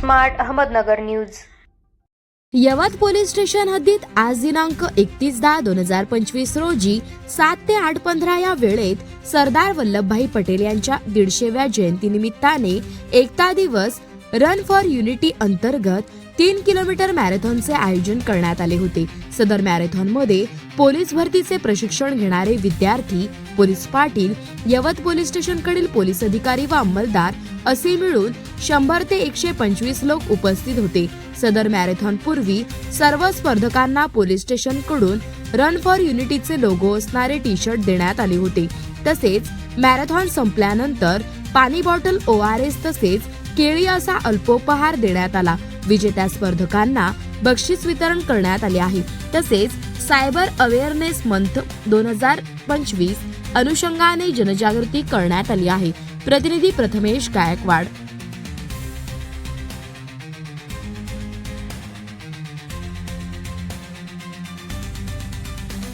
Smart Ahmednagar news. Yavat police station हद्दीत आज दिनांक 31/10/2025 रोजी 7 ते 8:15 या वेळेत सरदार वल्लभभाई पटेल यांच्या 150व्या जयंतीनिमित्ताने एकता दिवस रन फॉर युनिटी अंतर्गत 3 किलोमीटर मॅरेथॉनचे आयोजन करण्यात आले होते। सदर मॅरेथॉनमध्ये पोलीस भरतीचे प्रशिक्षण घेणारे विद्यार्थी, पोलीस पाटील, यवत पोलीस स्टेशनकडील पोलीस अधिकारी व अंमलदार असे मिळून 100 ते 125 लोक उपस्थित होते। सदर मॅरेथॉन पूर्वी सर्व स्पर्धकांना पोलीस स्टेशनकडून रन फॉर युनिटीचे लोगो असणारे टी शर्ट देण्यात आले होते। तसेच मॅरेथॉन संपल्यानंतर पाणी बॉटल, ORS तसेच केळी असा अल्पोपहार देण्यात आला। विजेत्या स्पर्धकांना बक्षीस वितरण करण्यात आले आहे। तसेच सायबर अवेअरनेस मंथ 2025 अनुषंगाने जनजागृती करण्यात आली आहे। प्रतिनिधी प्रथमेश गायकवाड।